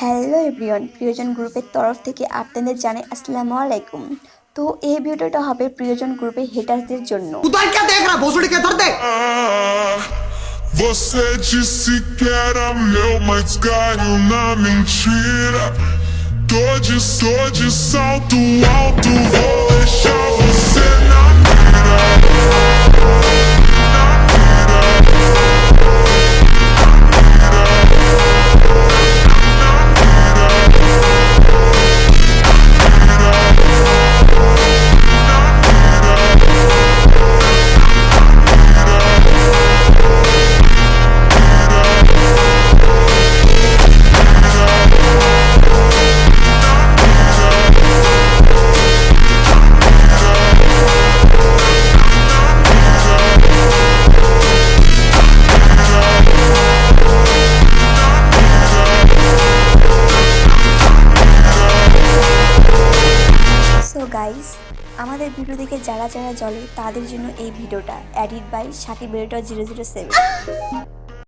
Hello everyone, প্রিয়জন গ্রুপের তরফ থেকে আপনাদের জানাই আসসালামু আলাইকুম। তো এই ভিডিওটা হবে প্রিয়জন গ্রুপের হেটারদের জন্য। Você disse que era meu, mas caiu na mentira. Tô de salto alto, vou deixar você na mira. So guys, আমাদের ভিডিও দেখে যারা যারা জ্বলে তাদের জন্য এই ভিডিওটা এডিট বাই সাকিব বেরোটা 007।